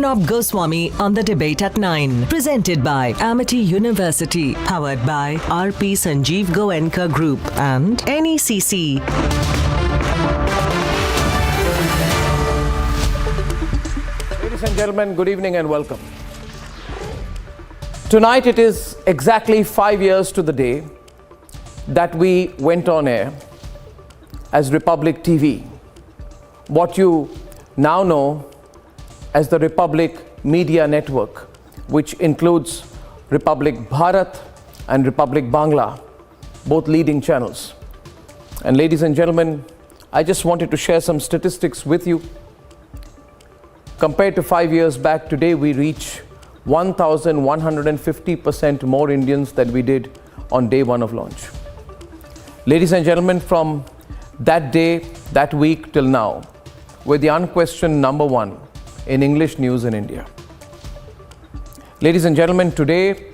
Arnab Goswami on the debate at 9. Presented by Amity University. Powered by RP Sanjeev Goenka Group and NECC. Ladies and gentlemen, good evening and welcome. Tonight it is exactly 5 years to the day that we went on air as Republic TV, what you now know as the Republic Media Network, which includes Republic Bharat and Republic Bangla, both leading channels. And ladies and gentlemen, I just wanted to share some statistics with you. Compared to 5 years back, today we reach 1,150% more Indians than we did on day one of launch. Ladies and gentlemen, from that day, that week till now, we're the unquestioned number one in English news in India. Ladies and gentlemen, today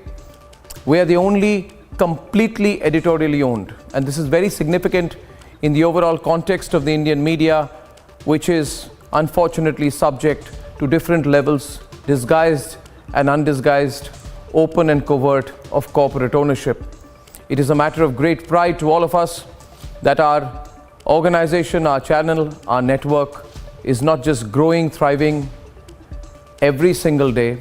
we are the only completely editorially owned, and this is very significant in the overall context of the Indian media, which is unfortunately subject to different levels, disguised and undisguised, open and covert, of corporate ownership. It is a matter of great pride to all of us that our organization, our channel, our network is not just growing, thriving every single day,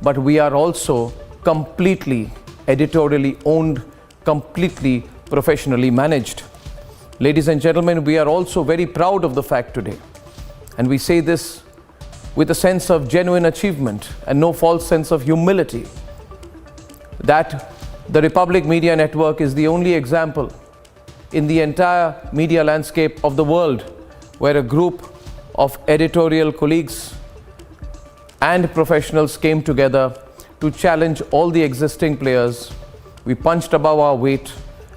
but we are also completely editorially owned, completely professionally managed. Ladies and gentlemen, we are also very proud of the fact today, and we say this with a sense of genuine achievement and no false sense of humility, that the Republic Media Network is the only example in the entire media landscape of the world where a group of editorial colleagues and professionals came together to challenge all the existing players. We punched above our weight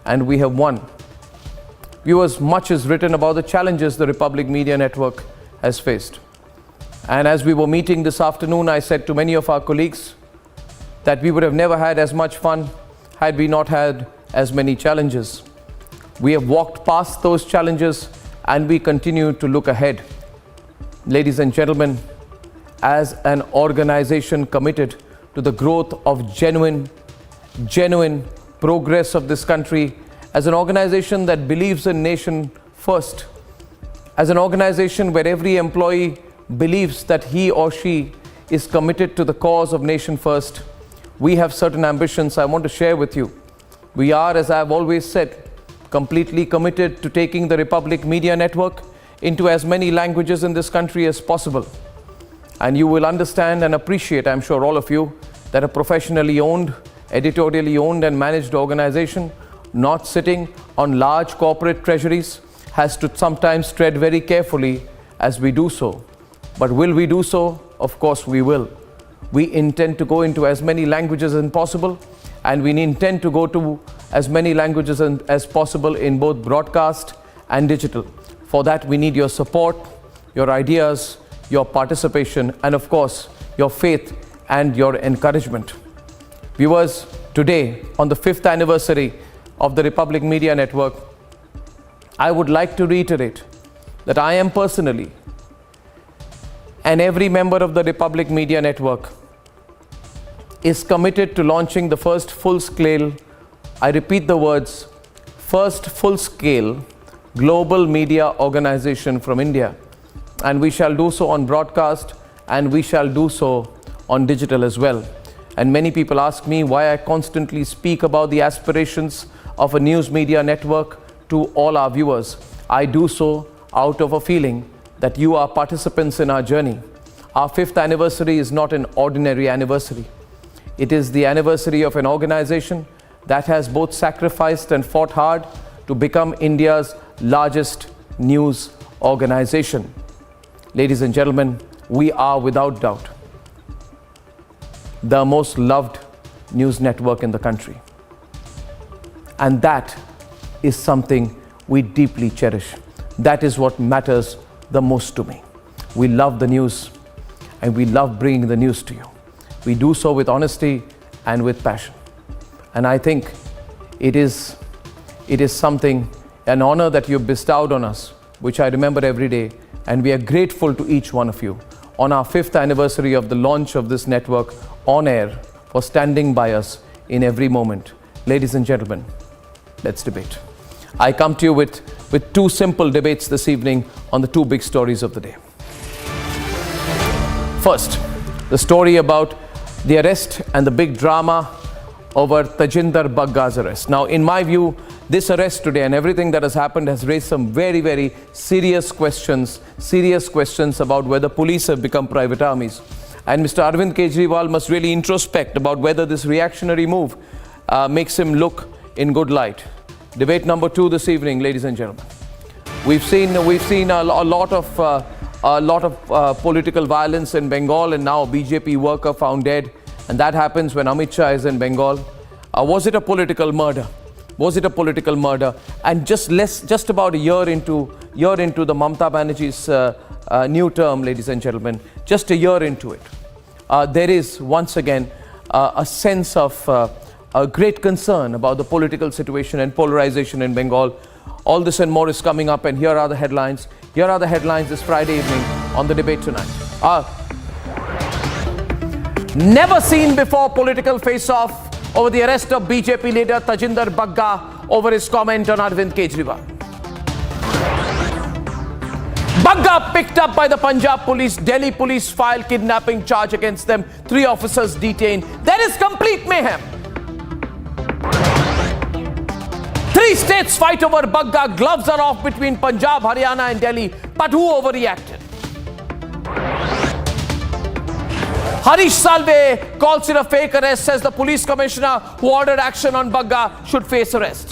and we have won. Viewers, much is written about the challenges the Republic Media Network has faced. And as we were meeting this afternoon, I said to many of our colleagues that we would have never had as much fun had we not had as many challenges. We have walked past those challenges and we continue to look ahead. Ladies and gentlemen, as an organization committed to the growth of genuine progress of this country, as an organization that believes in nation first, as an organization where every employee believes that he or she is committed to the cause of nation first, we have certain ambitions I want to share with you. We are, as I've always said, completely committed to taking the Republic Media Network into as many languages in this country as possible. And you will understand and appreciate, I'm sure all of you, that a professionally owned, editorially owned and managed organization, not sitting on large corporate treasuries, has to sometimes tread very carefully as we do so. But will we do so? Of course we will. We intend to go into as many languages as possible, and we intend to go to as many languages as possible in both broadcast and digital. For that, we need your support, your ideas, your participation, and of course, your faith and your encouragement. Viewers, today, on the 5th anniversary of the Republic Media Network, I would like to reiterate that I am personally, and every member of the Republic Media Network, is committed to launching the first full-scale, I repeat the words, first full-scale global media organization from India. And we shall do so on broadcast, and we shall do so on digital as well. And many people ask me why I constantly speak about the aspirations of a news media network to all our viewers. I do so out of a feeling that you are participants in our journey. Our 5th anniversary is not an ordinary anniversary. It is the anniversary of an organization that has both sacrificed and fought hard to become India's largest news organization. Ladies and gentlemen, we are without doubt the most loved news network in the country. And that is something we deeply cherish. That is what matters the most to me. We love the news and we love bringing the news to you. We do so with honesty and with passion. And I think it is something, an honor that you've bestowed on us, which I remember every day, and we are grateful to each one of you. on our 5th anniversary of the launch of this network on air, for standing by us in every moment. Ladies and gentlemen, let's debate. I come to you with two simple debates this evening on the two big stories of the day. First, the story about the arrest and the big drama over Tajinder Bagga's arrest. Now, in my view, this arrest today and everything that has happened has raised some very, very serious questions about whether police have become private armies. And Mr. Arvind Kejriwal must really introspect about whether this reactionary move makes him look in good light. Debate number 2 this evening, ladies and gentlemen. We've seen a lot of political violence in Bengal, and now a BJP worker found dead, and that happens when Amit Shah is in Bengal. Was it a political murder? Was it a political murder? And just about a year into the Mamata Banerjee's new term, ladies and gentlemen, just a year into it, there is once again a sense of a great concern about the political situation and polarization in Bengal. All this and more is coming up, and here are the headlines. Here are the headlines this Friday evening on the debate tonight. Never seen before political face-off over the arrest of BJP leader Tajinder Bagga over his comment on Arvind Kejriwal. Bagga picked up by the Punjab police. Delhi police filed kidnapping charge against them. 3 officers detained. There is complete mayhem. 3 states fight over Bagga. Gloves are off between Punjab, Haryana and Delhi. But who overreacted? Harish Salve calls it a fake arrest, says the police commissioner who ordered action on Bagga should face arrest.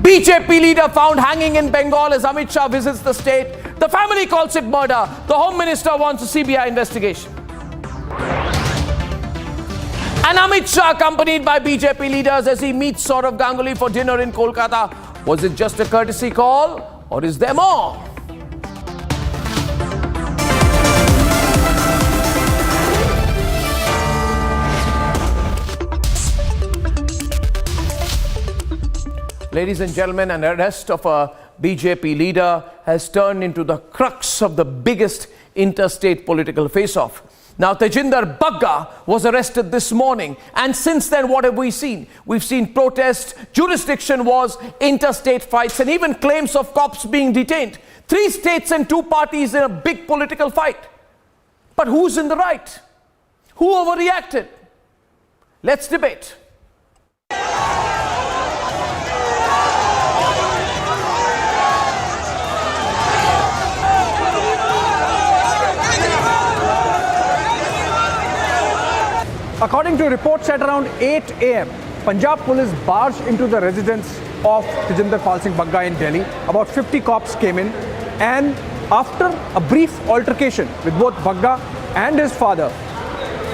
BJP leader found hanging in Bengal as Amit Shah visits the state. The family calls it murder. The Home Minister wants a CBI investigation. And Amit Shah accompanied by BJP leaders as he meets Saurav Ganguly for dinner in Kolkata. Was it just a courtesy call, or is there more? Ladies and gentlemen, an arrest of a BJP leader has turned into the crux of the biggest interstate political face-off. Now, Tajinder Bagga was arrested this morning, and since then, what have we seen? We've seen protests, jurisdiction wars, interstate fights, and even claims of cops being detained. 3 states and 2 parties in a big political fight. But who's in the right? Who overreacted? Let's debate. According to reports at around 8 a.m., Punjab police barged into the residence of Tajinder Singh Bagga in Delhi. About 50 cops came in, and after a brief altercation with both Bagga and his father,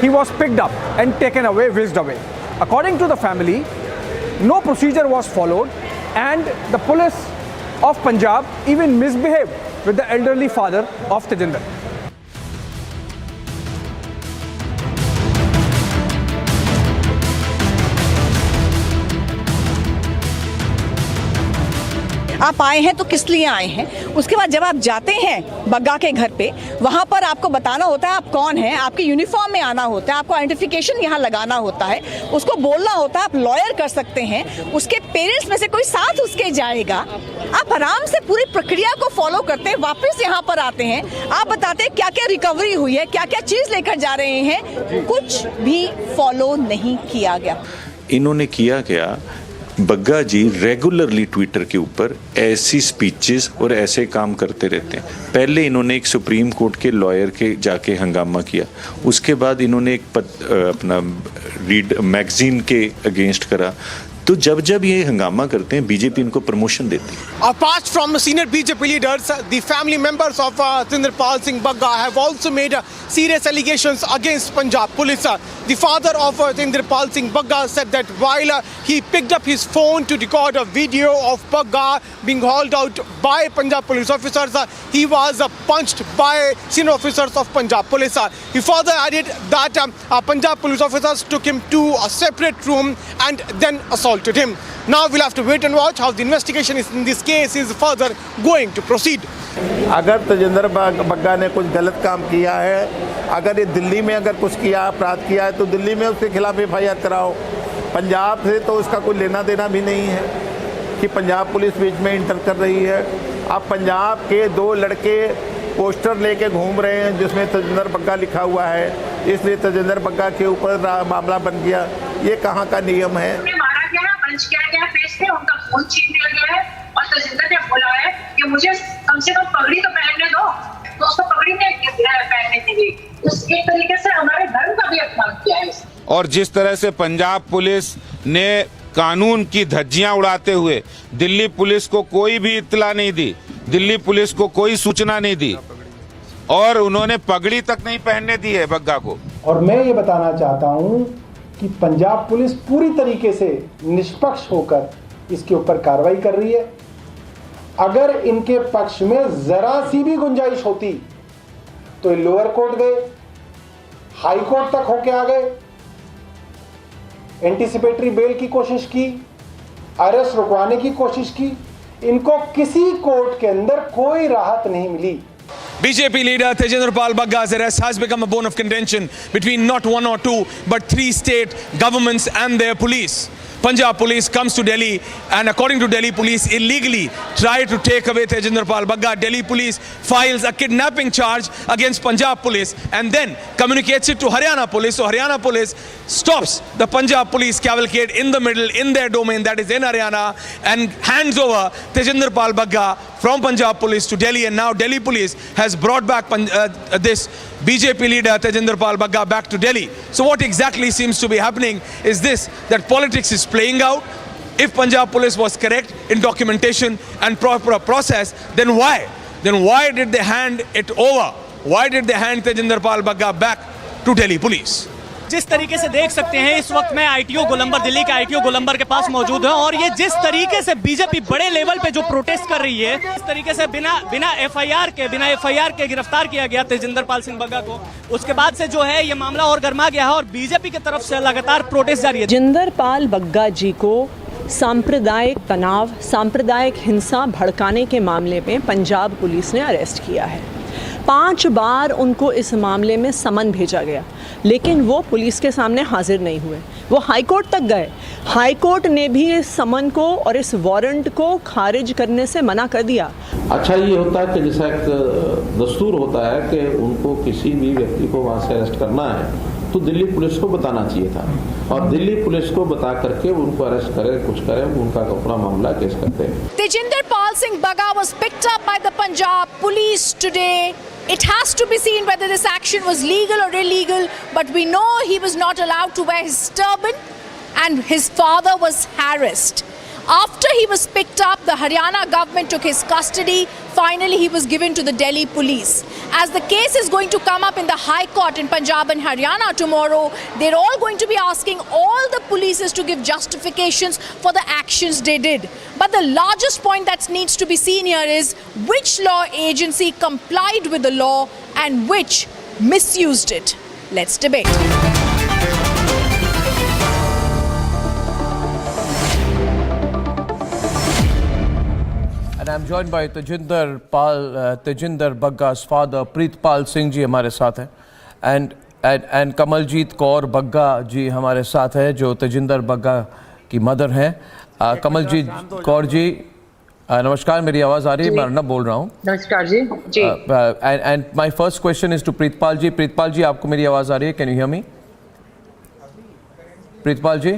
he was picked up and taken away, whisked away. According to the family, no procedure was followed, and the police of Punjab even misbehaved with the elderly father of Tajinder. आप आए हैं तो किस लिए आए हैं? उसके बाद जब आप जाते हैं बग्गा के घर पे, वहाँ पर आपको बताना होता है आप कौन हैं, आपके यूनिफॉर्म में आना होता है, आपको आइडेंटिफिकेशन यहाँ लगाना होता है, उसको बोलना होता है, आप लॉयर कर सकते हैं, उसके पेरेंट्स में से कोई साथ उसके जाएगा, आप आराम से पूरी प्रक्रिया को फॉलो करते हैं, वापस यहाँ पर आते हैं, आप बताते हैं क्या क्या रिकवरी हुई है, क्या क्या चीज़ लेकर जा रहे हैं, कुछ भी फॉलो नहीं किया गया। इन्होंने किया क्या, बग्गा जी रेगुलरली ट्विटर के ऊपर ऐसी स्पीचेस और ऐसे काम करते रहते हैं। पहले इन्होंने एक सुप्रीम कोर्ट के लॉयर के जाके हंगामा किया, उसके बाद इन्होंने एक अपना रीड मैगजीन के अगेंस्ट करा। तो जब ये हंगामा करते हैं, बीजेपी इनको प्रमोशन देती है। Apart from senior BJP leaders, the family members of Tajinder Singh Bagga have also made serious allegations against Punjab police. The father of Tajinder Singh Bagga said that while he picked up his phone to record a video of Bagga being hauled out by Punjab police officers, he was punched by senior officers of Punjab police. He further added that Punjab police officers took him to a separate room and then assaulted him. Now we'll have to wait and watch how the investigation in this case is further going to proceed. अगर तजिंदर बग्गा ने कुछ गलत काम किया है, अगर ये दिल्ली में अगर कुछ किया अपराध किया है तो दिल्ली में उसके खिलाफ एफआईआर कराओ। पंजाब से तो उसका कोई लेना देना भी नहीं है कि पंजाब पुलिस बीच में इंटर कर रही है। अब पंजाब के दो लड़के पोस्टर लेके घूम रहे हैं जिसमें तजिंदर बग्गा लिखा हुआ है, इसलिए तजिंदर बग्गा के ऊपर मामला बन गया। ये कहाँ का नियम है? मारा गया, पंच किया गया फेस पे, उनका फोन छीन लिया गया है और तजिंदर ने बोला है कि मुझे कम से कम पगड़ी तो पहनने दो, तो उसको पगड़ी नहीं पहनने के लिए उस एक तरीके से हमारे धर्म का भी अपमान किया है। और जिस तरह से पंजाब पुलिस ने कानून की धज्जियां उड़ाते हुए दिल्ली पुलिस को कोई भी इत्तला नहीं दी, दिल्ली पुलिस को कोई सूचना नहीं दी और उन्होंने पगड़ी तक नहीं पहनने दी है बग्गा को। और मैं ये बताना चाहता हूं कि पंजाब पुलिस पूरी तरीके से निष्पक्ष होकर इसके ऊपर कार्रवाई कर रही है। अगर इनके पक्ष में जरा सी भी गुंजाइश होती तो ये लोअर कोर्ट गए, हाई कोर्ट तक होके आ गए, एंटीसिपेटरी बेल की कोशिश की, अरेस्ट रुकवाने की कोशिश की, इनको किसी कोर्ट के अंदर कोई राहत नहीं मिली। BJP leader Tajinder Bagga's arrest has become a bone of contention between not one or two but three state governments and their police. Punjab police comes to Delhi and according to Delhi police illegally tried to take away Tajinder Bagga. Delhi police files a kidnapping charge against Punjab police and then communicates it to Haryana police. So Haryana police stops the Punjab police cavalcade in the middle in their domain, that is in Haryana, and hands over Tajinder Bagga from Punjab police to Delhi, and now Delhi police has brought back this BJP leader Tajinder Bagga back to Delhi. So what exactly seems to be happening is this, that politics is playing out. If Punjab police was correct in documentation and proper process, then why? Then why did they hand it over? Why did they hand Tajinder Bagga back to Delhi police? जिस तरीके से देख सकते हैं इस वक्त मैं ITO गोलंबर, दिल्ली के आईटीओ गोलंबर के पास मौजूद हूं और ये जिस तरीके से बीजेपी बड़े लेवल पे जो प्रोटेस्ट कर रही है, इस तरीके से बिना एफआईआर के गिरफ्तार किया गया तेजिंदर सिंह बग्गा को, उसके बाद से जो है ये मामला और गर्मा गया है और बीजेपी की तरफ से लगातार प्रोटेस्ट जारी है। तेजिंदर बग्गा जी को सांप्रदायिक तनाव, सांप्रदायिक हिंसा भड़काने के मामले में पंजाब पुलिस ने अरेस्ट किया है। 5 बार उनको इस मामले में समन भेजा गया लेकिन वो पुलिस के सामने हाजिर नहीं हुए। वो हाई कोर्ट तक गए, हाई कोर्ट ने भी इस समन को और इस वारंट को खारिज करने से मना कर दिया। अच्छा ये होता है कि जैसा एक दस्तूर होता है कि उनको किसी भी व्यक्ति को वहाँ से अरेस्ट करना है तो दिल्ली पुलिस को बताना चाहिए था और दिल्ली पुलिस को बता करके उनको अरेस्ट करे, कुछ करे, उनका अपना मामला केस करते हैं। Tajinder Singh Bagga was picked up by the Punjab police today. It has to be seen whether this action was legal or illegal, but we know he was not allowed to wear his turban and his father was harassed. After he was picked up, the Haryana government took his custody. Finally, he was given to the Delhi police. As the case is going to come up in the High Court in Punjab and Haryana tomorrow, they're all going to be asking all the polices to give justifications for the actions they did. But the largest point that needs to be seen here is which law agency complied with the law and which misused it. Let's debate. And I'm joined by Tajinder Bagga's father, Preetpal Singh ji हमारे साथ हैं, and Kamaljeet Kaur Bagga जी हमारे साथ हैं जो तजिंदर बग्गा की mother हैं। कमलजीत कौर जी नमस्कार, मेरी आवाज़ आ रही है? मैं अर्नब बोल रहा हूँ। नमस्कार जी। And my first question is to Pritpal ji. Pritpal ji, आपको मेरी आवाज़ आ रही है? Can you hear me? Pritpal ji?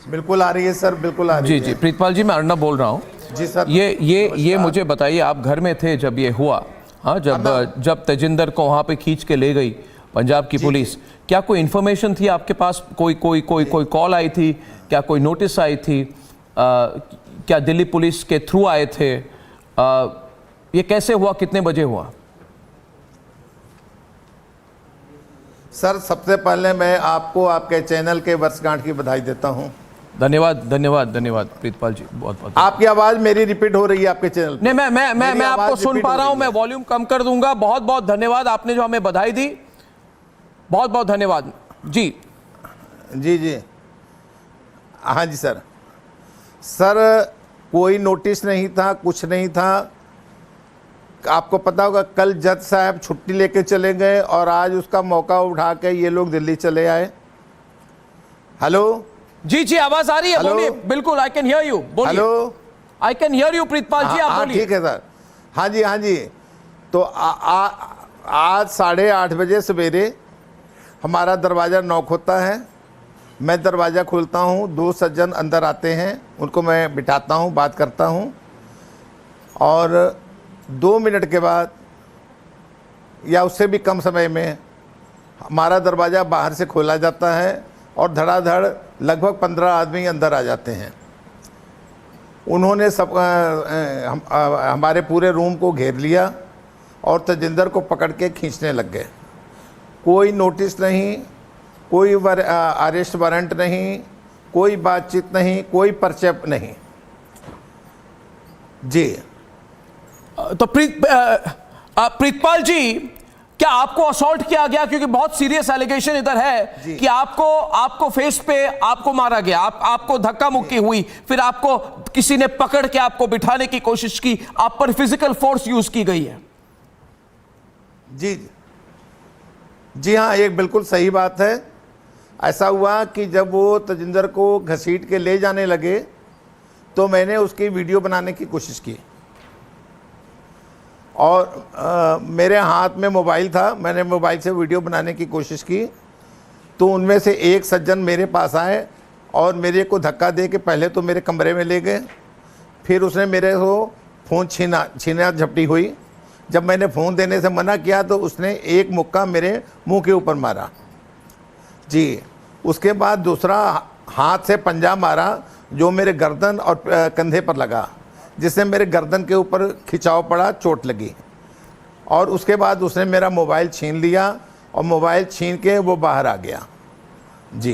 बिल्कुल आ रही है सर, बिल्कुल आ रही है। जी प्रीतपाल जी, मैं अर्नब बोल रहा हूँ। जी सर। ये मुझे बताइए, आप घर में थे जब ये हुआ? हाँ, जब तेजिंदर को वहाँ पे खींच के ले गई पंजाब की पुलिस, क्या कोई इन्फॉर्मेशन थी आपके पास? कोई कॉल आई थी? क्या कोई नोटिस आई थी? क्या दिल्ली पुलिस के थ्रू आए थे? ये कैसे हुआ? कितने बजे हुआ? सर सबसे पहले मैं आपको आपके चैनल के वर्षगांठ की बधाई देता हूं। धन्यवाद धन्यवाद धन्यवाद प्रीतपाल जी, बहुत बहुत। आपकी आवाज मेरी रिपीट हो रही है आपके चैनल पे। नहीं, मैं आपको सुन पा रहा हूं, मैं वॉल्यूम कम कर दूंगा। बहुत बहुत धन्यवाद, आपने जो हमें बधाई दी, बहुत बहुत धन्यवाद जी। जी जी हाँ जी सर। सर कोई नोटिस नहीं था, कुछ नहीं था। आपको पता होगा कल जज साहब छुट्टी लेके चले गए और आज उसका मौका उठा के ये लोग दिल्ली चले आए। हेलो जी जी, आवाज आ रही है, बोलिए। बिल्कुल, आई कैन हियर यू, बोलिए। Hello, I can hear you Pritpal ji, आप बोलिए। ठीक है सर। हाँ जी हाँ जी। तो आज 8:30 बजे सवेरे हमारा दरवाज़ा नॉक होता है। मैं दरवाज़ा खोलता हूँ, 2 सज्जन अंदर आते हैं, उनको मैं बिठाता हूँ, बात करता हूँ और 2 मिनट के बाद या उससे भी कम समय में हमारा दरवाज़ा बाहर से खोला जाता है और धड़ाधड़ लगभग 15 आदमी अंदर आ जाते हैं। उन्होंने सब हमारे पूरे रूम को घेर लिया और तजिंदर को पकड़ के खींचने लग गए। कोई नोटिस नहीं, कोई अरेस्ट वारंट नहीं, कोई बातचीत नहीं, कोई पर्चे नहीं। जी तो प्रीतपाल जी, क्या आपको असॉल्ट किया गया? क्योंकि बहुत सीरियस एलिगेशन इधर है कि आपको फेस पे आपको मारा गया, आपको धक्का मुक्की हुई, फिर आपको किसी ने पकड़ के आपको बिठाने की कोशिश की, आप पर फिजिकल फोर्स यूज की गई है। जी जी हाँ, एक बिल्कुल सही बात है। ऐसा हुआ कि जब वो तजिंदर को घसीट के ले जाने लगे तो मैंने उसकी वीडियो बनाने की कोशिश की और मेरे हाथ में मोबाइल था, मैंने मोबाइल से वीडियो बनाने की कोशिश की। तो उनमें से एक सज्जन मेरे पास आए और मेरे को धक्का दे के पहले तो मेरे कमरे में ले गए, फिर उसने मेरे को फ़ोन छीना झपटी हुई। जब मैंने फ़ोन देने से मना किया तो उसने एक मुक्का मेरे मुंह के ऊपर मारा जी। उसके बाद दूसरा हाथ से पंजा मारा जो मेरे गर्दन और कंधे पर लगा, जिससे मेरे गर्दन के ऊपर खिंचाव पड़ा, चोट लगी। और उसके बाद उसने मेरा मोबाइल छीन लिया और मोबाइल छीन के वो बाहर आ गया जी।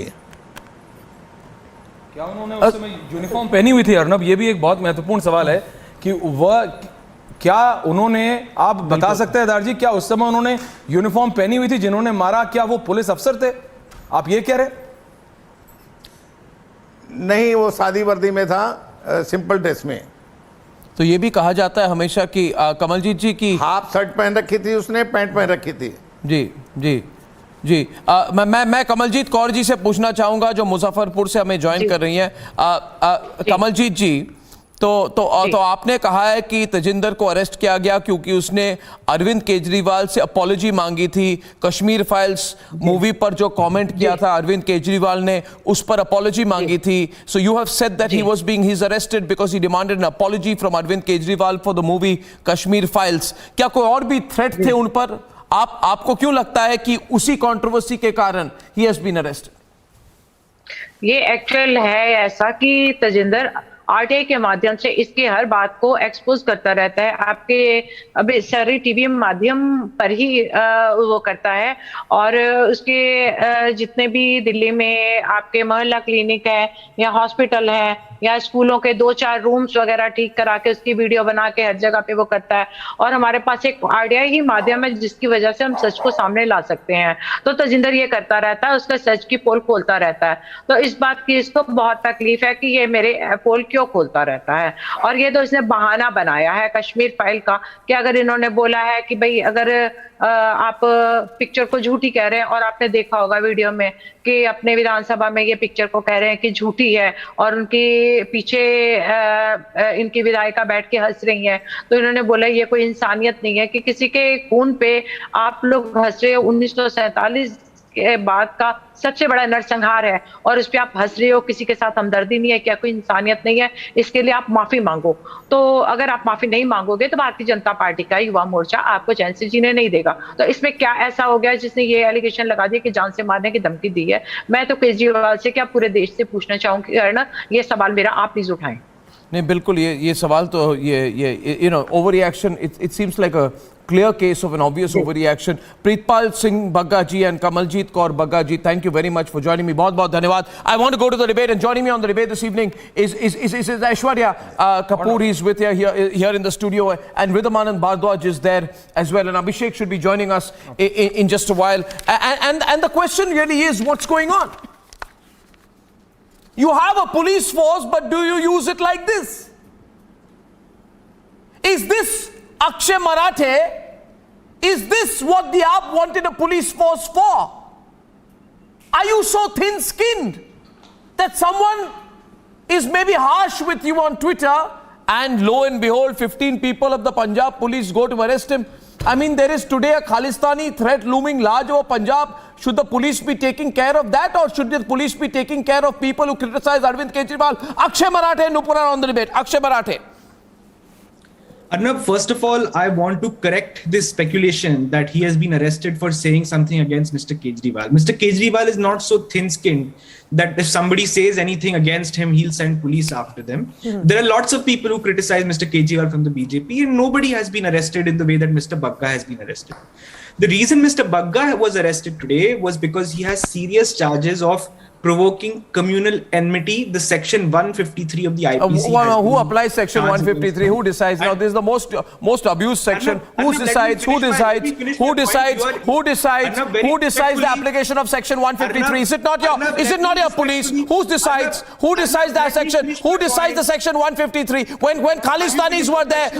क्या उन्होंने उस समय यूनिफॉर्म पहनी हुई थी अर्नब? ये भी एक बहुत महत्वपूर्ण सवाल है कि वह क्या उन्होंने, आप बता सकते हैं दार जी, क्या उस समय उन्होंने यूनिफॉर्म पहनी हुई थी जिन्होंने मारा? क्या वो पुलिस अफसर थे? आप ये कह रहे? नहीं, वो सादी वर्दी में था, सिंपल ड्रेस में। तो ये भी कहा जाता है हमेशा कि कमलजीत जी की हाफ शर्ट पहन रखी थी उसने, पैंट पहन रखी थी। जी जी जी। मैं कमलजीत कौर जी से पूछना चाहूंगा जो मुजफ्फरपुर से हमें ज्वाइन कर रही हैं। कमलजीत जी, तो आपने कहा है कि तजिंदर को अरेस्ट किया गया क्योंकि उसने अरविंद केजरीवाल से अपॉलॉजी मांगी थी। कश्मीर फाइल्स मूवी पर जो कमेंट किया था अरविंद केजरीवाल ने, उस पर अपॉलॉजी मांगी थी। So you have said that he was being arrested because he demanded an apology from Arvind Kejriwal for the movie Kashmir Files. क्या कोई और भी थ्रेट थे उन पर? आपको क्यों लगता है कि उसी कंट्रोवर्सी के कारण ही हैज बीन अरेस्टेड? ये एक्चुअल है ऐसा कि तजिंदर आरटीआई के माध्यम से इसकी हर बात को एक्सपोज करता रहता है। आपके अभी सारी टीवी माध्यम पर ही वो करता है और उसके जितने भी दिल्ली में आपके मोहल्ला क्लिनिक है या हॉस्पिटल है या स्कूलों के 2-4 रूम्स वगैरह ठीक करा के उसकी वीडियो बना के हर जगह पे वो करता है। और हमारे पास एक आरटीआई ही माध्यम है जिसकी वजह से हम सच को सामने ला सकते हैं। तो तजिंदर ये करता रहता है, उसका सच की पोल खोलता रहता है। तो इस बात की इसको बहुत तकलीफ है कि ये मेरे पोल क्यों खोलता रहता है। और ये तो इसने बहाना बनाया है कश्मीर फाइल का कि अगर इन्होंने बोला है कि भाई अगर आप पिक्चर को झूठी कह रहे हैं, और आपने देखा होगा वीडियो में कि अपने विधानसभा में ये पिक्चर को कह रहे हैं कि झूठी है और उनकी पीछे इनकी विधायिका बैठ के हंस रही है, तो इन्होंने बोला ये कोई इंसानियत नहीं है कि किसी के खून पे आप लोग हंस रहे हो। 1947 के बाद का सबसे बड़ा नरसंहार है और उस पर आप हंस रहे हो, किसी के साथ हमदर्दी नहीं है, क्या कोई इंसानियत नहीं है? इसके लिए आप माफी मांगो। तो अगर आप माफी नहीं मांगोगे तो भारतीय जनता पार्टी का युवा मोर्चा आपको चैन से जीने नहीं देगा। तो इसमें क्या ऐसा हो गया जिसने ये एलिगेशन लगा दिया कि जान से मारने की धमकी दी है? मैं तो केजरीवाल से क्या पूरे देश से पूछना चाहूंगी, ये सवाल मेरा आप प्लीज उठाएं। नहीं बिल्कुल ये सवाल तो ये you know overreaction, it seems like a clear case of an obvious overreaction. Preetpal Singh Bagga ji and Kamaljeet Kaur Bagga ji, thank you very much for joining me. बहुत धन्यवाद. I want to go to the debate, and joining me on the debate this evening is Aishwarya Kapoor. He's with here in the studio, and Ridhamanand Bhardwaj is there as well, and Abhishek should be joining us in just a while. And the question really is, what's going on? You have a police force, but do you use it like this? Is this Akshay Marathe? Is this what the AAP wanted a police force for? Are you so thin-skinned that someone is maybe harsh with you on Twitter, and lo and behold, 15 people of the Punjab police go to arrest him? I mean, there is today a Khalistani threat looming large over Punjab. Should the police be taking care of that, or should the police be taking care of people who criticize Arvind Kejriwal? Akshay Marathe and Nupur are on the debate. Akshay Marathe. Arnab, first of all, I want to correct this speculation that he has been arrested for saying something against Mr. Kejriwal. Mr. Kejriwal is not so thin-skinned that if somebody says anything against him, he'll send police after them. There are lots of people who criticize Mr. Kejriwal from the BJP, and nobody has been arrested in the way that Mr. Bagga has been arrested. The reason Mr. Bagga was arrested today was because he has serious charges of provoking communal enmity. The section 153 of the IPC. Who applies section 153? Who decides? Now, this is the most abused section. Who decides the application of section 153? Is it not your police? Who decides that section? Who decides the section 153? When Khalistanis were there,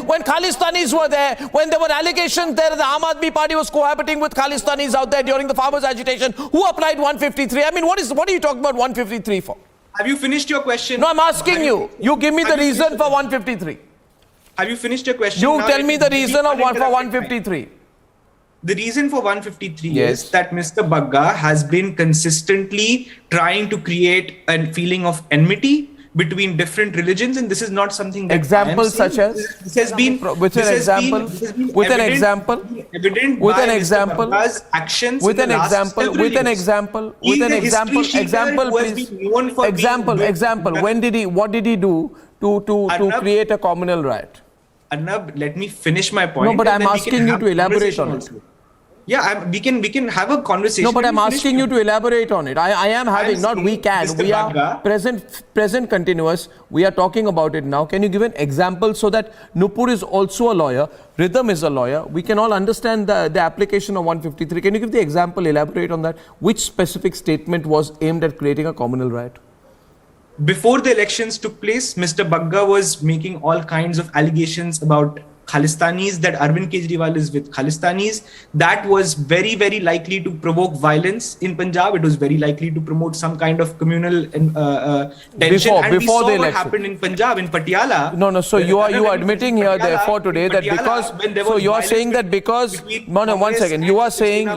when there were allegations there, the Aam Aadmi Party was cohabiting with Khalistanis out there during the farmers' agitation. Who applied 153? I mean, what are you talking about 153 for? Have you finished your question? No, I'm asking you. You give me the reason for 153. Have you finished your question? You tell me the reason for 153. The reason for 153 is that Mr. Bagga has been consistently trying to create a feeling of enmity between different religions, and this is not something that examples such as this has been with an example what did he do to create a communal riot? Arnab, let me finish my point. No, but I'm asking you to elaborate on it. Yeah, we can have a conversation. No, but I'm asking you to elaborate on it. I am having, not we can. We are present continuous. We are talking about it now. Can you give an example so that Nupur is also a lawyer, Rhythm is a lawyer, we can all understand the application of 153. Can you give the example, elaborate on that? Which specific statement was aimed at creating a communal riot? Before the elections took place, Mr. Bagga was making all kinds of allegations about Khalistanis, that Arvind Kejriwal is with Khalistanis. That was very, very likely to provoke violence in Punjab. It was very likely to promote some kind of communal tension. And we saw what happened in Punjab, in Patiala. No. So you are admitting here, therefore, today that because. So you are saying that because. No. 1 second. You are saying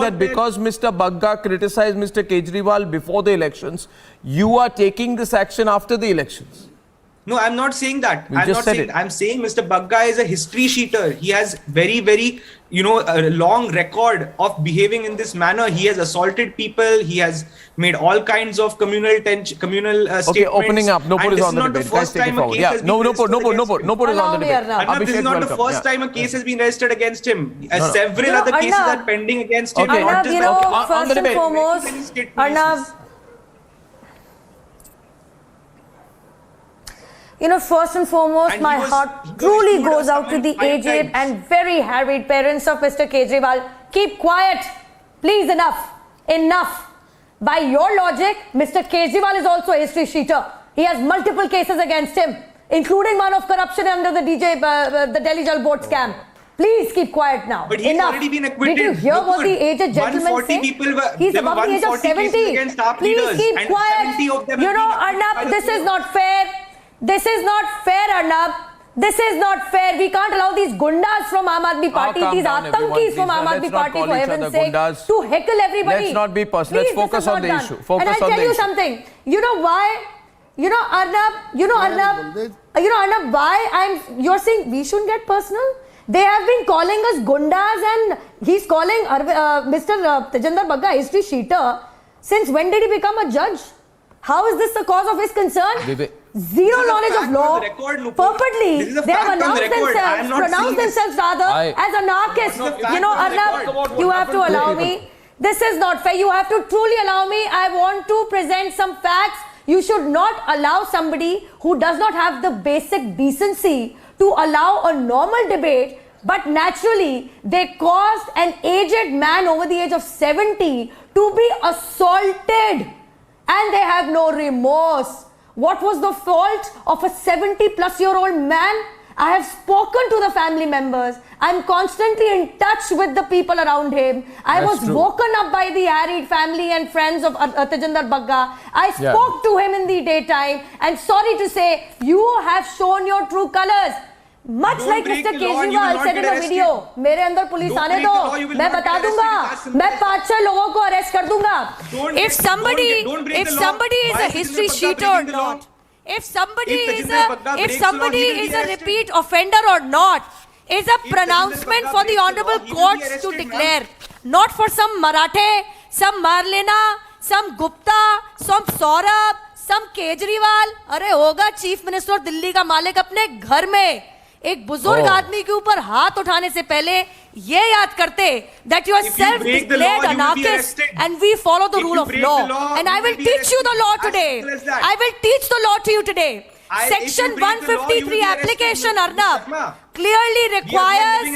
that because Mr. Bagga criticized Mr. Kejriwal before the elections, you are taking this action after the elections. No, I'm not saying that. I'm saying Mr. Bagga is a history sheeter. He has very, very, a long record of behaving in this manner. He has assaulted people. He has made all kinds of communal statements. Okay, opening up. Nupur is on the debate. Guys, take it forward. Yeah, Nupur is on the debate. Arnab, this is not the first time a case has been registered against him. Several other cases are pending against him. Arnab, first and foremost, Arnab, first and foremost, my heart truly goes out to the aged and very harried parents of Mr. Kejriwal. Keep quiet. Please, enough. By your logic, Mr. Kejriwal is also a history sheeter. He has multiple cases against him, including one of corruption under the the Delhi Jal Board scam. Please keep quiet now. But he's already been acquitted. Did you hear what the aged gentleman said? He's above the age of 70. Please keep quiet. Arnab, this is not fair. This is not fair, Arnab. This is not fair. We can't allow these gundas from Aam Aadmi Party, these atankis from Aam Aadmi Party, for heaven's sake, to heckle everybody. Let's not be personal. Let's focus on the issue. And I'll tell you something. You know why? Arnab, why you're saying we shouldn't get personal? They have been calling us gundas, and he's calling Mr. Tajinder Bagga history sheeter. Since when did he become a judge? How is this the cause of his concern? Zero knowledge of law. Purportedly, they have announced themselves, pronounced themselves rather as anarchists. Arnab, you have to allow me. This is not fair. You have to truly allow me. I want to present some facts. You should not allow somebody who does not have the basic decency to allow a normal debate, but naturally they caused an aged man over the age of 70 to be assaulted, and they have no remorse. What was the fault of a 70-plus-year-old man? I have spoken to the family members. I'm constantly in touch with the people around him. I was woken up by the harried family and friends of Tajinder Bagga. I spoke to him in the daytime, and sorry to say, you have shown your true colors. Much like Mr. Kejriwal said in a video, मेरे अंदर police आने दो, मैं बता दूंगा, मैं 5-6 लोगों को arrest कर दूंगा. If somebody is a history cheater or not, if somebody is a repeat offender or not, is a pronouncement for the honorable courts to declare, not for some Marathe, some Marlena, some Gupta, some Saurabh, some Kejriwal. अरे होगा chief minister Delhi का मालिक अपने घर में एक बुजुर्ग आदमी के ऊपर हाथ उठाने से पहले ये याद करते that you are self-declared anarchist and we follow the rule of law, and I will teach you the law today. I will teach the law to you today. Section 153 application, Arnab, clearly requires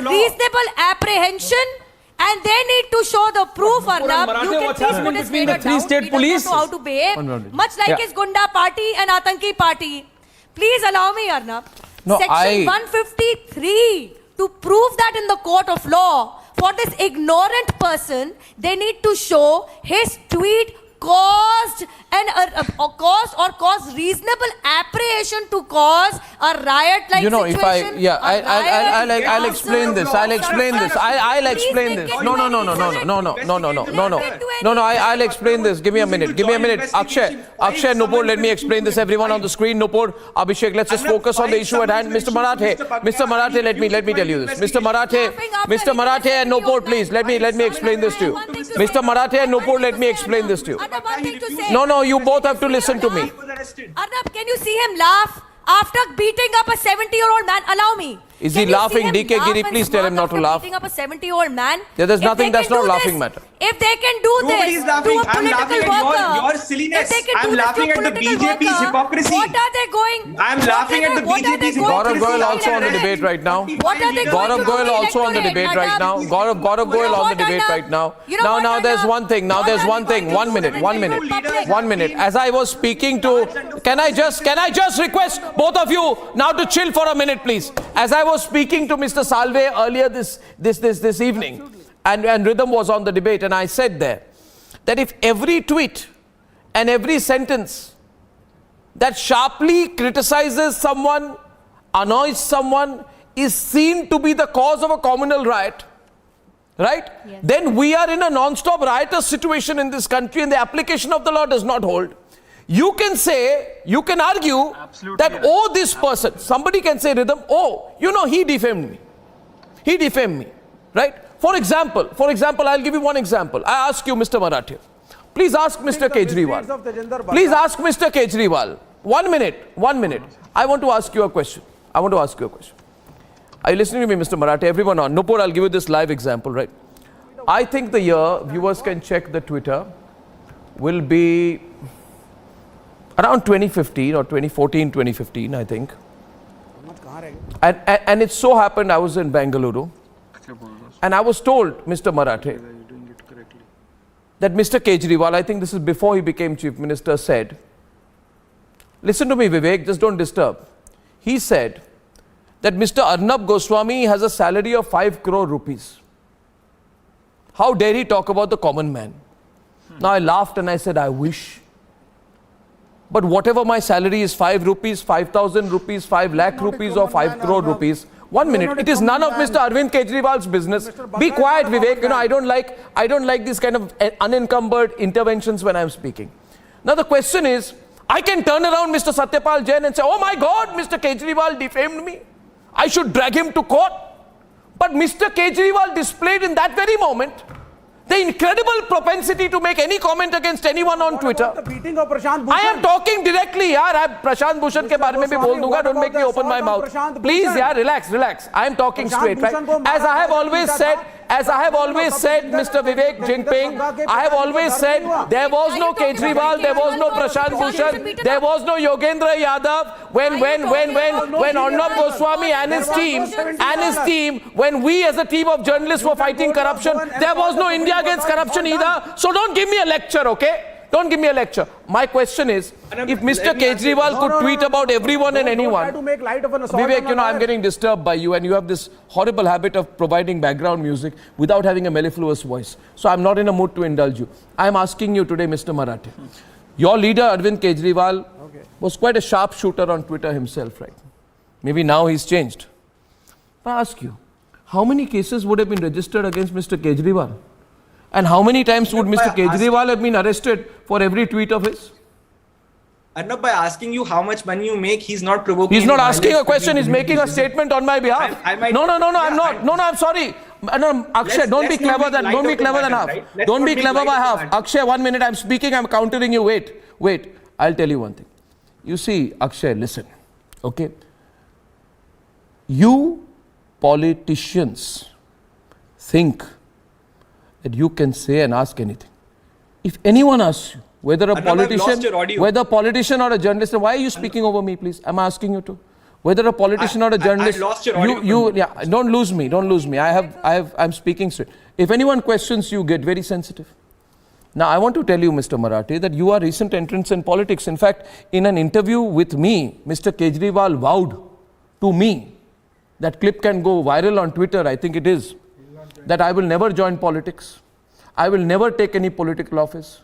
reasonable apprehension, and they need to show the proof. Arnab, you can please put his finger down. He doesn't know how to behave, much like his Gunda party and Atanki party. Please allow me, Arnab. Section 153, to prove that in the court of law, for this ignorant person, they need to show his tweet caused reasonable apprehension to cause a riot-like situation. I'll explain this. I'll explain this. I'll explain this. No. I'll explain this. Give me a minute. Akshay, Nupur, let me explain this. Everyone on the screen, Nupur, Abhishek, let's just focus on the issue at hand. Mr. Marathe, let me tell you this. Mr. Marathe and Nupur, please, let me explain this to you. Mr. Marathe and Nupur, let me explain this to you. No, you both have to listen to me. Arnab, can you see him laugh after beating up a 70-year-old man? Allow me. Is he laughing? DK Giri, please tell him not to laugh. Beating up a 70-year-old man. There's nothing, that's not laughing matter. If they can do this to a political worker, your silliness. I'm laughing at the BJP's hypocrisy. What are they going? I'm laughing at the BJP's hypocrisy. Gaurav Goyal also on the debate right now. Gaurav Goyal also on the debate right now. Gaurav Goyal on the debate right now. Now there's one thing. 1 minute. As I was speaking to, can I just request both of you now to chill for a minute, please? As I was speaking to Mr. Salve earlier this evening, and Rhythm was on the debate, and I said there that if every tweet and every sentence that sharply criticizes someone, annoys someone, is seen to be the cause of a communal riot, right? Yes. Then we are in a non-stop riotous situation in this country, and the application of the law does not hold. You can argue that, this person, somebody can say, Rhythm, he defamed me. Right? For example, I'll give you one example. I ask you, Mr. Marathe. Please ask Mr. Kejriwal. Please ask Mr. Kejriwal. 1 minute. I want to ask you a question. Are you listening to me, Mr. Marathe? Everyone on. Nupur, I'll give you this live example, right? I think the year, viewers can check the Twitter, will be around 2015 or 2014, I think. And it so happened I was in Bengaluru. And I was told, Mr. Marathe, that Mr. Kejriwal, I think this is before he became Chief Minister, said, listen to me, Vivek, just don't disturb. He said that Mr. Arnab Goswami has a salary of 5 crore rupees. How dare he talk about the common man? Now I laughed and I said, I wish. But whatever my salary is, 5 rupees, 5,000 rupees, 5 lakh rupees or 5 crore rupees, 1 minute. It is none of Mr. Arvind Kejriwal's business. Be quiet, Vivek. I don't like these kind of unencumbered interventions when I'm speaking. Now the question is, I can turn around Mr. Satyapal Jain and say, oh my God, Mr. Kejriwal defamed me. I should drag him to court. But Mr. Kejriwal displayed in that very moment The incredible propensity to make any comment against anyone on Twitter. The beating of Prashant Bhushan? I am talking directly, yaar. I Prashant Bhushan ke bare mein bhi bol dunga. Don't make me open my mouth. Please, yaar, relax. I am talking straight, right? As I have always said, Mr. Vivek Jinping, I have always said there was no Kejriwal, there was no Prashant Bhushan, there was no Yogendra Yadav. When Arnab Goswami and his team, when we as a team of journalists were fighting corruption, there was no India against corruption either. So don't give me a lecture, okay? Don't give me a lecture. My question is, if Mr. Kejriwal could tweet about everyone and anyone, Vivek, you know, I'm getting disturbed by you and you have this horrible habit of providing background music without having a mellifluous voice. So I'm not in a mood to indulge you. I'm asking you today, Mr. Marathe. Your leader, Arvind Kejriwal, was quite a sharpshooter on Twitter himself, right? Maybe now he's changed. But I ask you, how many cases would have been registered against Mr. Kejriwal? And how many times would Mr. Kejriwal have been arrested for every tweet of his? Arnab, by asking you how much money you make, he's not provoking. He's not asking a question, he's making a statement on my behalf. No, I'm not. No, I'm sorry. No, Akshay, don't be clever than half. Don't be clever by half. Akshay, 1 minute, I'm speaking, I'm countering you. Wait. I'll tell you one thing. You see, Akshay, listen. Okay? You politicians think that you can say and ask anything. If anyone asks you, whether a politician or a journalist, why are you speaking over me, please? I'm asking you to. Whether a politician or a journalist, don't lose me. I'm speaking straight. If anyone questions you, get very sensitive. Now, I want to tell you, Mr. Marathe, that you are recent entrants in politics. In fact, in an interview with me, Mr. Kejriwal vowed to me, that clip can go viral on Twitter, I think it is, that I will never join politics. I will never take any political office.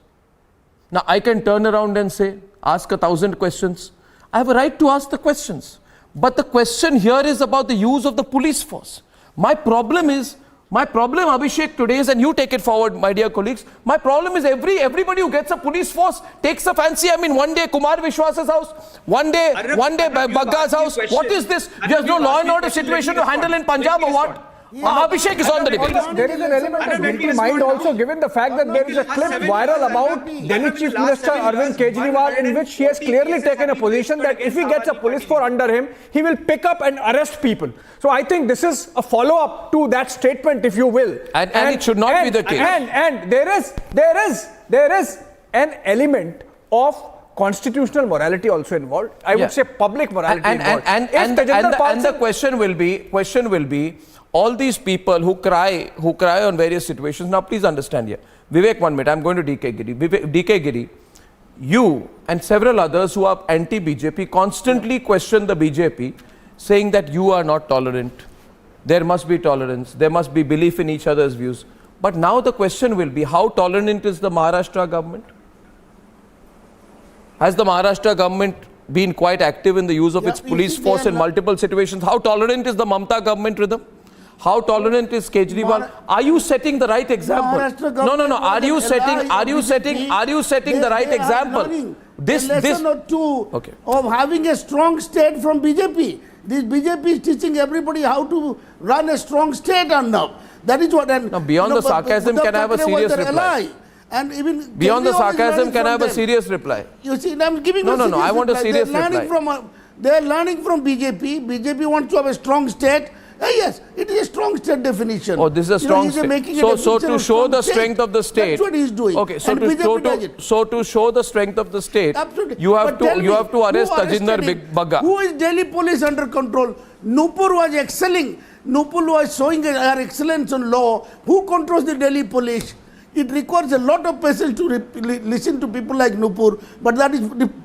Now, I can turn around and say, ask 1,000 questions. I have a right to ask the questions. But the question here is about the use of the police force. My problem, Abhishek, today is, and you take it forward, my dear colleagues, my problem is everybody who gets a police force takes a fancy. I mean, one day Kumar Vishwas's house, one day Bagga's house. What is this? There's no law and order situation to handle in Punjab or what? Abhishek is on the debate. There is an element of guilty mind also, given the fact that there is a clip viral about Delhi Chief Minister Arvind Kejriwal, in which he has clearly taken a position that if he gets a police force under him, he will pick up and arrest people. So I think this is a follow-up to that statement, if you will. And it should not be the case. And there is an element of constitutional morality also involved. I would say public morality involved. And the question will be, all these people who cry on various situations. Now, please understand here. Vivek, 1 minute. I'm going to DK Giri. DK Giri, you and several others who are anti-BJP constantly question the BJP, saying that you are not tolerant. There must be tolerance. There must be belief in each other's views. But now the question will be, how tolerant is the Maharashtra government? Has the Maharashtra government been quite active in the use of its police force in multiple situations? How tolerant is the Mamata government with them? How tolerant is Kejriwal? Are you setting the right example? No. Are you setting the right example? This lesson or two of having a strong state from BJP. This BJP is teaching everybody how to run a strong state, Arnab. That is what. Now, beyond the sarcasm, can I have a serious reply? And even beyond the sarcasm, can I have a serious reply? You see, I'm giving no. I want a serious reply. They are learning from BJP. BJP wants to have a strong state. Yes, it is a strong state definition. Oh, this is a strong state. So to show the strength of the state. That's what he's doing. Okay, so to show the strength of the state, you have to arrest Tajinder Bagga. Who is Delhi police under control? Nupur was excelling. Nupur was showing her excellence on law. Who controls the Delhi police? It requires a lot of patience to listen to people like Nupur, but that is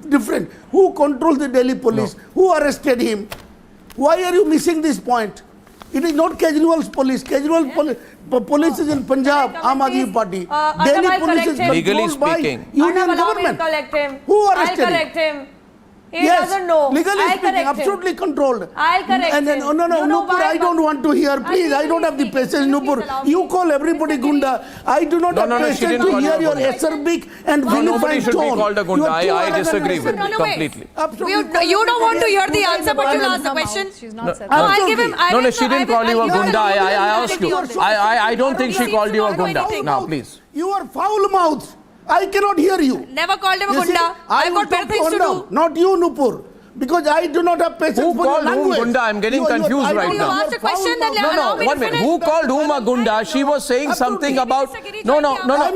different. Who controls the Delhi police? Who arrested him? Why are you missing this point? It is not Kejriwal's police. Kejriwal's police is in Punjab, Aam Aadmi Party. Delhi police is legally controlled by speaking. union government. Who arrested him? I'll correct him. He doesn't know. Legally I'll speaking, correct him. absolutely controlled. I'll correct and then, him. No, You know Nupur, why? I don't want to hear. Please, I don't have the patience, Nupur. You call everybody gunda. I do not have patience to hear your acerbic and nobody vilifying should be tone. called a gunda. I disagree with you completely. You don't want to hear the answer, but you'll ask the question. She's not said. I'll give him. No, she didn't call you a gunda. I asked you. I don't think she called you a gunda. Now, please. You are foul mouth. I cannot hear you. Never called him a You see, gunda. I've got better things to do. Not you, Nupur. Because I do not have patience Who for your called whom language. gunda? I'm getting confused right You now. asked a question, then allow me to One minute. finish. Who called whom a gunda? She was saying something about. No.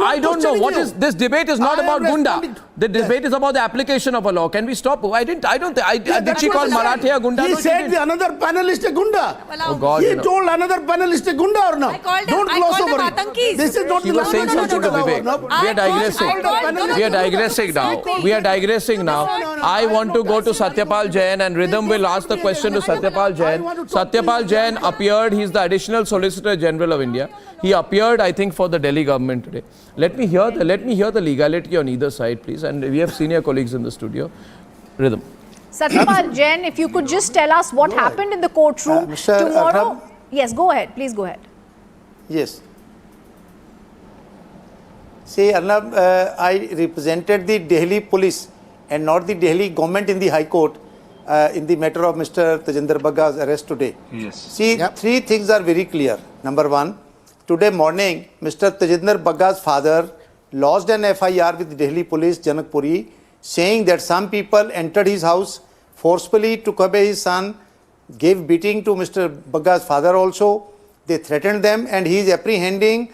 I don't know. What is this debate? Is not about gunda. The debate is about the application of a law. Can we stop? Did she call Marathi a gunda? He said the another panelist a gunda. Oh God. He told another panelist a gunda or not? Don't gloss over it. Atankis. This is not She was saying something to Vivek. We are digressing. We are digressing now. We are digressing now. I want to go to Satyapal Jain, and Rhythm will ask the question to Satyapal Jain. Satyapal Jain appeared. He is the Additional Solicitor General of India. He appeared, I think, for the Delhi government today. Let me hear the legality on either side, please. And we have senior colleagues in the studio. Rhythm. Satyapal Jain, if you could just tell us what happened in the courtroom tomorrow. Arnab? Yes, go ahead. Please go ahead. Yes. See, Arnab, I represented the Delhi police and not the Delhi government in the High Court in the matter of Mr. Tajinder Bagga's arrest today. Yes. See, three things are very clear. Number one, today morning, Mr. Tajinder Bagga's father lodged an FIR with Delhi police, Janakpuri, saying that some people entered his house, forcefully took away his son, gave beating to Mr. Bagga's father also. They threatened them, and he is apprehending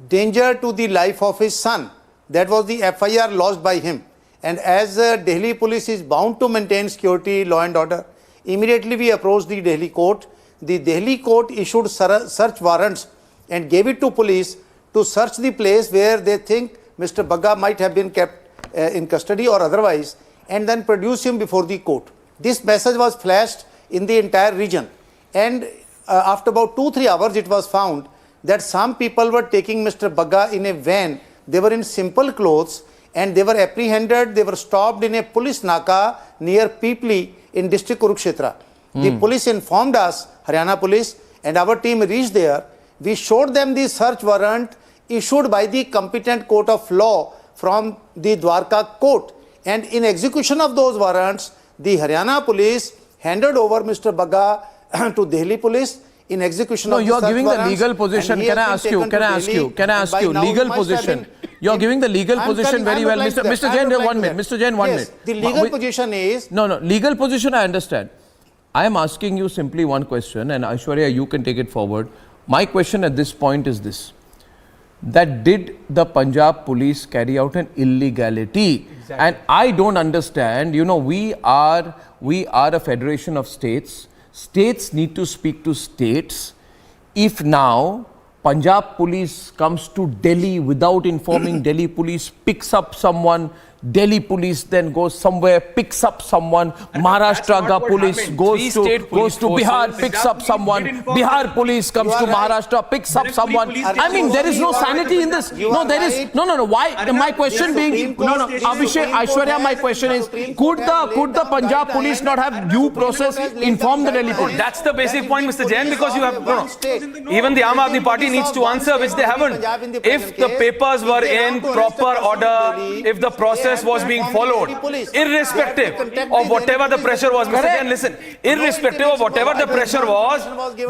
danger to the life of his son. That was the FIR lodged by him. And as Delhi police is bound to maintain security, law and order, immediately we approached the Delhi court. The Delhi court issued search warrants and gave it to police to search the place where they think Mr. Bagga might have been kept in custody or otherwise, and then produce him before the court. This message was flashed in the entire region, and after about 2-3 hours it was found that some people were taking Mr. Bagga in a van. They were in simple clothes and they were apprehended. They were stopped in a police naka near Pipli in district Kurukshetra. The police informed us, Haryana police, and our team reached there. We showed them the search warrant issued by the competent court of law from the Dwarka court, and in execution of those warrants, the Haryana police handed over Mr. Bagga to Delhi police in execution of the search warrants. No, you are giving the legal position. Can I ask you? Legal position. You are giving the legal position very well. Mr. Jain, 1 minute. Mr. Jain, 1 minute. The legal position is... No, legal position I understand. I am asking you simply one question, and Aishwarya, you can take it forward. My question at this point is this: that did the Punjab police carry out an illegality? Exactly. And I don't understand, we are a federation of states. States need to speak to states. If now Punjab police comes to Delhi without informing Delhi police, picks up someone, Delhi police then goes somewhere, picks up someone, Maharashtra police goes to Bihar, picks up someone, Bihar police comes to Maharashtra, picks up someone. I mean, there is no sanity in this. No, there is, no. Why? My question being, Abhishek, Aishwarya, my question is, could the Punjab police not have due process inform the Delhi police? That's the basic point, Mr. Jain, because you have, even the Aam Aadmi Party needs to answer, which they haven't. If the papers were in proper order, if the process was being followed, irrespective of whatever the pressure was. Mr. Jain, listen. Irrespective of whatever the pressure was,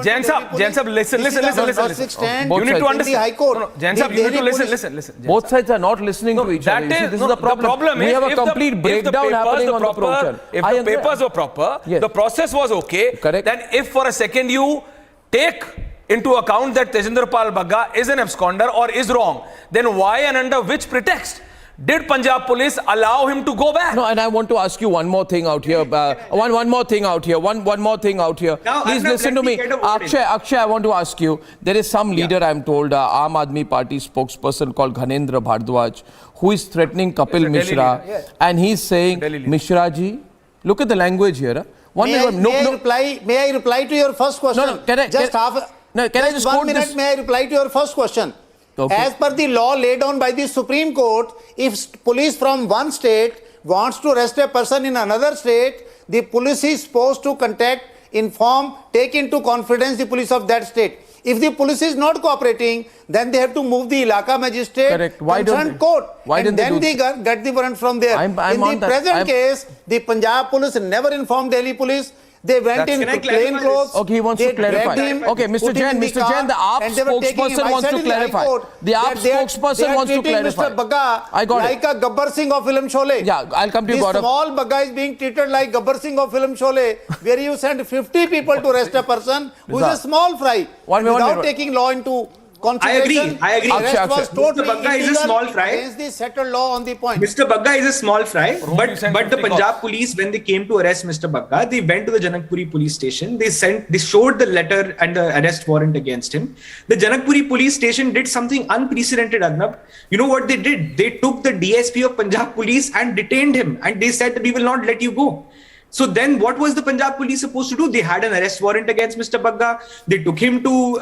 Jain sahab, listen. You need to understand. Jain sahab, you need to listen. Both sides are not listening to each other. This is the problem. We have a complete breakdown happening on the approach. If the papers were proper, the process was okay, then if for a second you take into account that Tajinder Pal Bagga is an absconder or is wrong, then why and under which pretext did Punjab police allow him to go back? No, and I want to ask you one more thing out here. One more thing out here. Now, please listen to me. Akshay, I want to ask you. There is some leader, I am told, Aam Aadmi Party spokesperson called Ghanendra Bhardwaj, who is threatening Kapil Mishra. And he is saying, Mishra ji, look at the language here. May I reply to your first question? No, can I just one quote minute, this? may I reply to your first question? Okay. As per the law laid down by the Supreme Court, if police from one state wants to arrest a person in another state, the police is supposed to contact, inform, take into confidence the police of that state. If the police is not cooperating, then they have to move the Ilaka magistrate, Correct. Why concerned court, and then they get the warrant from there. In the present case, the Punjab police never informed Delhi police. They went in plain clothes. Okay, he wants to clarify. Okay, Mr. Jain, the AAP spokesperson wants to clarify. The AAP spokesperson wants to clarify. Mr. Bagga I got like a Gabbar Singh of film Sholay. Yeah, I'll come to you, This Gaurav. small Bagga is being treated like Gabbar Singh of film Sholay, where you send 50 people to arrest a person who is a small fry without taking law into consideration. I agree. Arrest was totally Mr. Bagga is a small fry. against the settled law on the point. Mr. Bagga is a small fry, but the Punjab police, when they came to arrest Mr. Bagga, they went to the Janakpuri police station. They showed the letter and the arrest warrant against him. The Janakpuri police station did something unprecedented, Arnab. You know what they did? They took the DSP of Punjab police and detained him, and they said that we will not let you go. So then what was the Punjab police supposed to do? They had an arrest warrant against Mr. Bagga. They took him to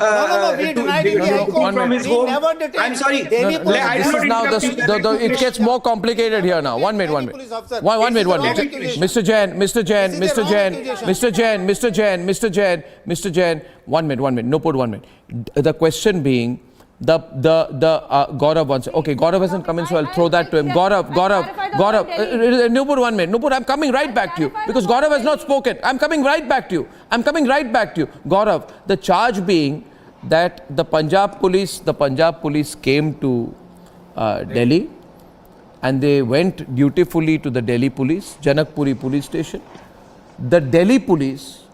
from his home. I'm sorry. It gets more complicated here now. One minute. Mr. Jain. 1 minute. No, put 1 minute. The question being, Gaurav wants. Okay, Gaurav hasn't come in, so I'll throw that to him. Gaurav. No, put 1 minute. No, put. I'm coming right back to you because Gaurav has not spoken. I'm coming right back to you. Gaurav, the charge being that the Punjab police came to Delhi and they went dutifully to the Delhi police, Janakpuri police station. The Delhi police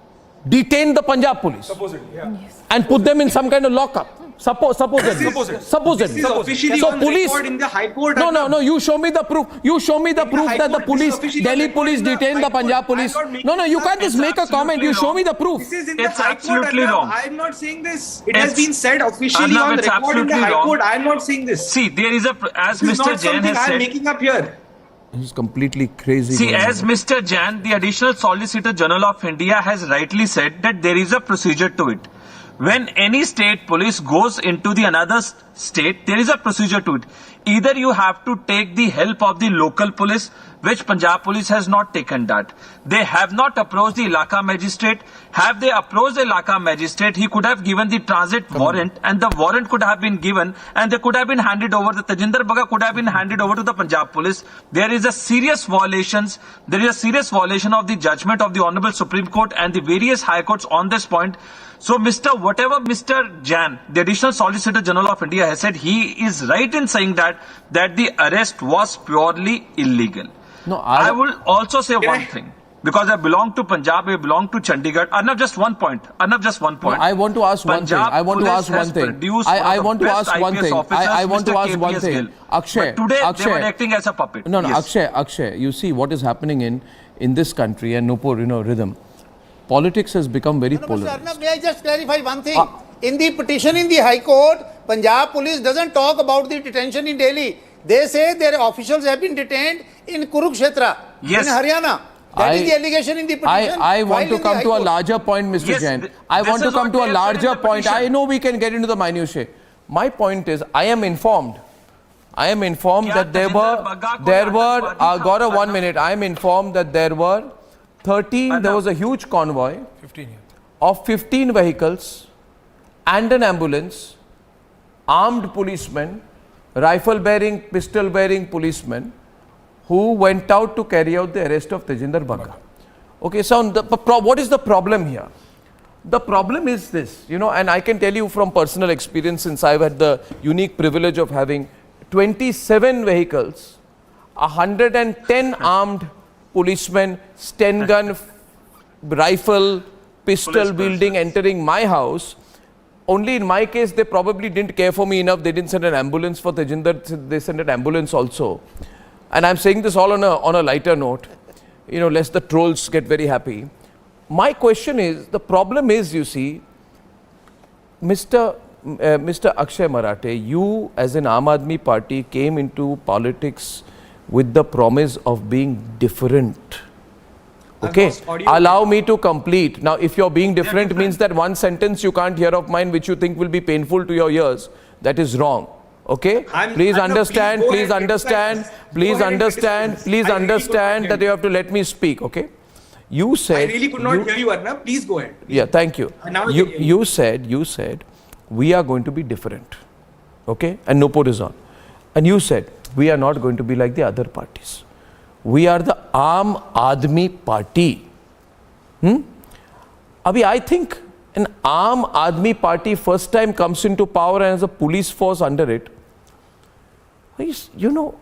detained the Punjab police and put them in some kind of lockup. Supposedly. This is officially on record in the High Court. No. You show me the proof. That the police, Delhi police detained the Punjab police. No. You can't just make a comment. You show me the proof. This is in the High Court. I am not saying this. It has been said officially on record in the High Court. I am not saying this. See, there is as Mr. Jain has said. I am making up here. He's completely crazy. See, as Mr. Jain, the Additional Solicitor General of India has rightly said that there is a procedure to it. When any state police goes into the another state, there is a procedure to it. Either you have to take the help of the local police, which Punjab police has not taken that. They have not approached the Ilaka magistrate. Have they approached the Ilaka magistrate, he could have given the transit warrant and the warrant could have been given and they could have been handed over. The Tajinder Bagga could have been handed over to the Punjab police. There is a serious violation of the judgment of the Honorable Supreme Court and the various high courts on this point. So whatever Mr. Jain, the Additional Solicitor General of India has said, he is right in saying that the arrest was purely illegal. No, I will also say one thing. Because I belong to Punjab, I belong to Chandigarh. Arnab, just one point. No, I want to ask one thing. I want to ask one thing. Akshay. But today they were acting as a puppet. No, Akshay. You see what is happening in this country and Nupur, rhythm. Politics has become very polarized. Arnab, may I just clarify one thing? In the petition in the High Court, Punjab police doesn't talk about the detention in Delhi. They say their officials have been detained in Kurukshetra, in Haryana. That is the allegation in the petition. I want to come to a larger point, Mr. Jain. I want to come to a larger point. I know we can get into the minutiae. My point is, I am informed that there were, Gaurav, 1 minute. I am informed that there were 13, there was a huge convoy of 15 vehicles and an ambulance, armed policemen, rifle-bearing, pistol-bearing policemen who went out to carry out the arrest of Tajinder Bagga. Okay, so what is the problem here? The problem is this, and I can tell you from personal experience, since I've had the unique privilege of having 27 vehicles, 110 armed policemen, 10 gun, rifle, pistol wielding entering my house. Only in my case, they probably didn't care for me enough. They didn't send an ambulance for Tajinder. They sent an ambulance also. And I'm saying this all on a lighter note, lest the trolls get very happy. My question is, the problem is, you see, Mr. Akshay Marathe, you as an Aam Aadmi Party came into politics with the promise of being different. Okay, allow me to complete. Now, if you're being different means that one sentence you can't hear of mine which you think will be painful to your ears, that is wrong. Okay? Please understand, please understand, please understand, please understand that you have to let me speak, okay? You said... I really could not hear you, Arnab. Please go ahead. Yeah, thank you. You said, we are going to be different, okay? And Nupur is on. And you said, we are not going to be like the other parties. We are the Aam Aadmi Party. Abhi, I think an Aam Aadmi Party first time comes into power and has a police force under it. You know,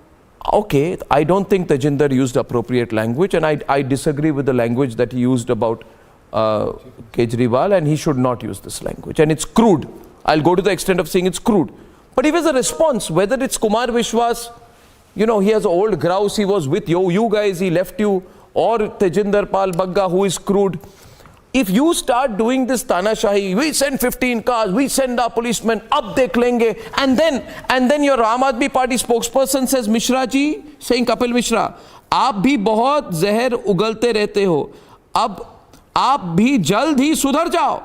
okay, I don't think Tajinder used appropriate language, and I disagree with the language that he used about Kejriwal, and he should not use this language. And it's crude. I'll go to the extent of saying it's crude. But if it's a response, whether it's Kumar Vishwas, you know, he has an old grouse, he was with you guys, he left you, or Tajinder Bagga, who is crude. If you start doing this tanashahi, we send 15 cars, we send our policemen, up dekh lenge, and then your Aam Aadmi Party spokesperson says, Mishra ji, saying Kapil Mishra, aap bhi bahut zehar ugalte rehte ho, ab aap bhi jald hi sudhar jao,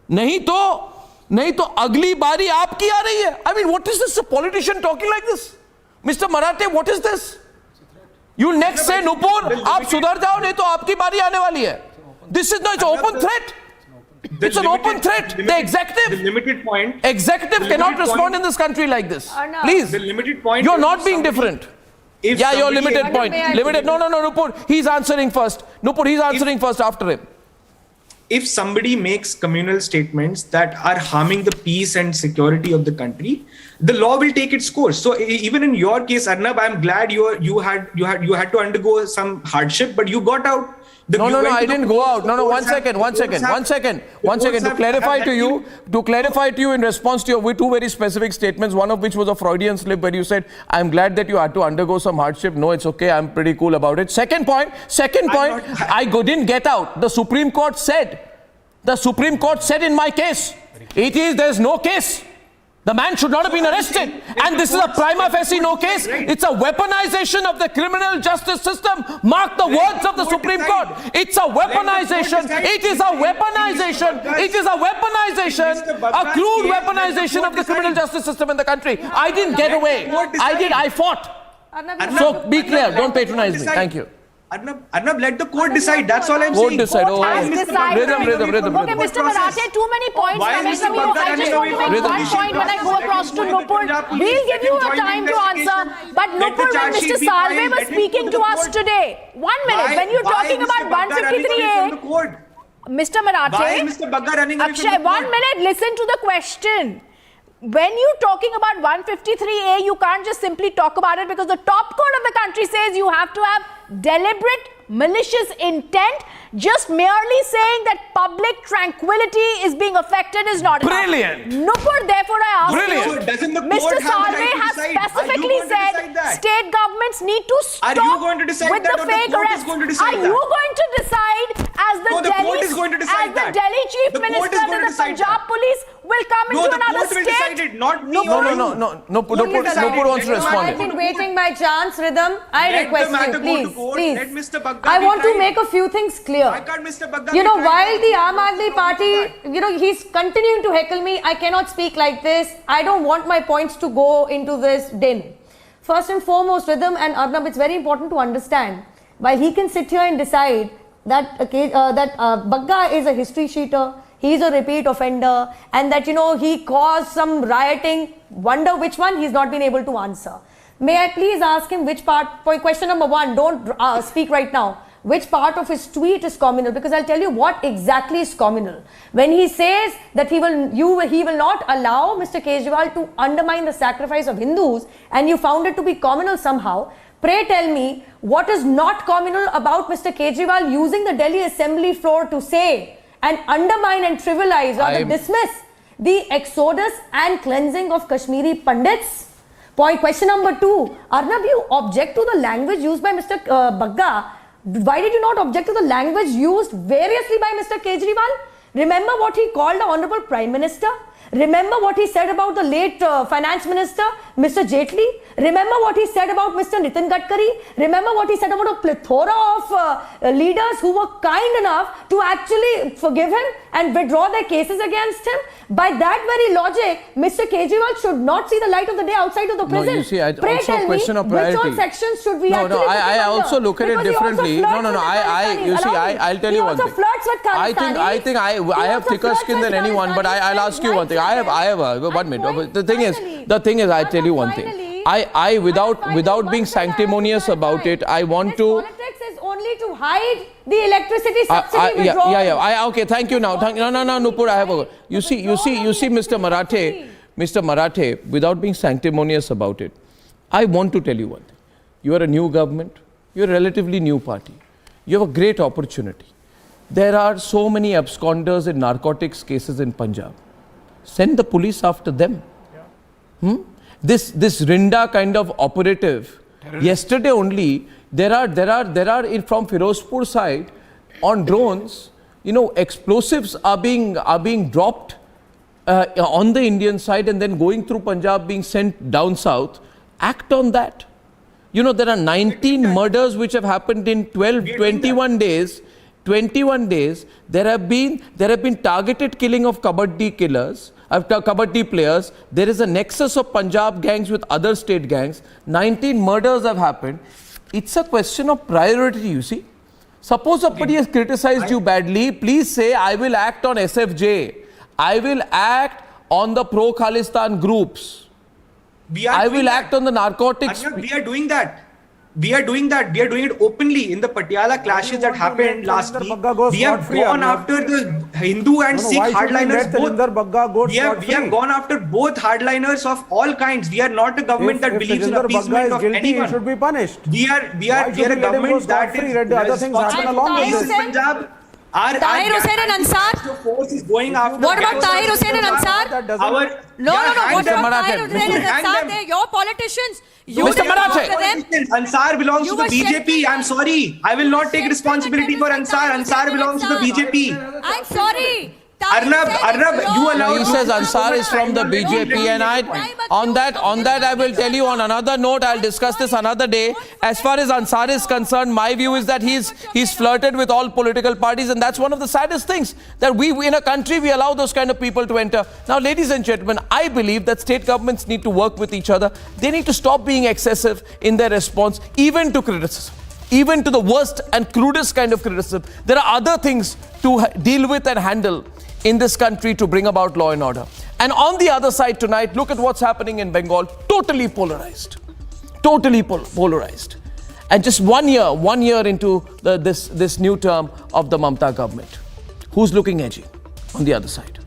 nahi to agli bari aapki aa rahi hai. I mean, what is this, a politician talking like this? Mr. Marathe, what is this? You next say, Nupur, aap sudhar jao, nahi to aapki bari aane wali hai. This is not, it's an open threat. It's an open threat. The executive cannot respond in this country like this. Please. The limited point. You're not being different. Yeah, your limited point. Limited. No, Nupur. He's answering first. Nupur, he's answering first after him. If somebody makes communal statements that are harming the peace and security of the country, the law will take its course. So even in your case, Arnab, I'm glad you had to undergo some hardship, but you got out. No, I didn't go out. No, one second. To clarify to you in response to your two very specific statements, one of which was a Freudian slip where you said, I'm glad that you had to undergo some hardship. No, it's okay. I'm pretty cool about it. Second point, I didn't get out. The Supreme Court said in my case, there's no case. The man should not have been arrested. And this is a prima facie no case. It's a weaponization of the criminal justice system. Mark the words of the Supreme Court. It's a weaponization. It is a weaponization. It is a weaponization. A crude weaponization of the criminal justice system in the country. I didn't get away. I fought. So be clear. Don't patronize me. Thank you. Arnab, let the court decide. That's all I'm saying. Decide. Rhythm. Okay, Mr. Marathe, too many points coming from you. I just want to make one point when I go across to Nupur. We'll give you a time to answer. But Nupur, when Mr. Salve was speaking to us today, 1 minute, when you're talking about 153A, Mr. Marathe, Akshay, 1 minute, listen to the question. When you're talking about 153A, you can't just simply talk about it because the top court of the country says you have to have deliberate malicious intent. Just merely saying that public tranquility is being affected is not enough. Brilliant. Nupur, therefore I ask Brilliant. you, Mr. Salve has specifically said state governments need to stop with the fake arrests. Are you going to decide as the Delhi Chief Minister to the Punjab Police will come into another state? No. Nupur wants to respond. I've been waiting my chance, Rhythm. I request you, please. I want to make a few things clear. While the Aam Aadmi Party, he's continuing to heckle me. I cannot speak like this. I don't want my points to go into this din. First and foremost, Rhythm and Arnab, it's very important to understand. While he can sit here and decide that Bagga is a history cheater, he's a repeat offender, and that, he caused some rioting, wonder which one, he's not been able to answer. May I please ask him which part, question number one, don't speak right now. Which part of his tweet is communal? Because I'll tell you what exactly is communal. When he says that he will not allow Mr. Kejriwal to undermine the sacrifice of Hindus, and you found it to be communal somehow, pray tell me what is not communal about Mr. Kejriwal using the Delhi Assembly floor to say and undermine and trivialize or dismiss the exodus and cleansing of Kashmiri Pandits? Question number two, Arnab, you object to the language used by Mr. Bagga. Why did you not object to the language used variously by Mr. Kejriwal? Remember what he called the Honorable Prime Minister? Remember what he said about the late finance minister, Mr. Jaitley? Remember what he said about Mr. Nitin Gadkari? Remember what he said about a plethora of leaders who were kind enough to actually forgive him and withdraw their cases against him? By that very logic, Mr. Kejriwal should not see the light of the day outside of the prison. No, you see, Pray also tell a question me, of priority. which all sections should we No, actually no, put him I under? also look at it Because he also differently. flirts No, with Afghanistan. you see, Allow me. I'll tell you one He thing. also flirts with Khalistani. I think I have thicker skin than anyone, but I'll ask you one thing. I have 1 minute. The thing is, I tell you one thing. I without being sanctimonious about it, I want to. Politics is only to hide the electricity subsidy withdrawal. Yeah. Okay, thank you now. No, Nupur, I have a. You see, Mr. Marathe, without being sanctimonious about it, I want to tell you one thing. You are a new government. You are a relatively new party. You have a great opportunity. There are so many absconders in narcotics cases in Punjab. Send the police after them. This Rinda kind of operative. Yesterday only, there are from Firozpur side on drones. Explosives are being dropped on the Indian side and then going through Punjab, being sent down south. Act on that. There are 19 murders which have happened in 21 days. 21 days. There have been targeted killing of kabaddi killers. Kabaddi players. There is a nexus of Punjab gangs with other state gangs. 19 murders have happened. It's a question of priority, you see. Suppose somebody has criticized you badly, please say, I will act on SFJ. I will act on the pro-Khalistan groups. I will act on the narcotics. Arnab, we are doing that. We are doing it openly in the Patiala clashes that happened last week. We have gone after the Hindu and Sikh hardliners both. We have gone after both hardliners of all kinds. We are not a government that believes in appeasement of anyone. He should be punished. We are a government that is other things happen along with this. Punjab. Tahir Hussain and Ansar? Force is going after. What about Tahir Hussain and Ansar? No. What about Tahir Hussain and Ansar? They're your politicians. Mr. Marathe. Ansar belongs to the BJP. I'm sorry. I will not take responsibility for Ansar. Ansar belongs to the BJP. I'm sorry. Arnab, you allowed. He says Ansar is from the BJP, and on that I will tell you on another note. I'll discuss this another day. As far as Ansar is concerned, my view is that he's flirted with all political parties, and that's one of the saddest things, that we in a country we allow those kind of people to enter. Now, ladies and gentlemen, I believe that state governments need to work with each other. They need to stop being excessive in their response, even to criticism. Even to the worst and crudest kind of criticism. There are other things to deal with and handle in this country to bring about law and order. And on the other side tonight, look at what's happening in Bengal. Totally polarized. Totally polarized. And just 1 year into this new term of the Mamata government. Who's looking edgy on the other side?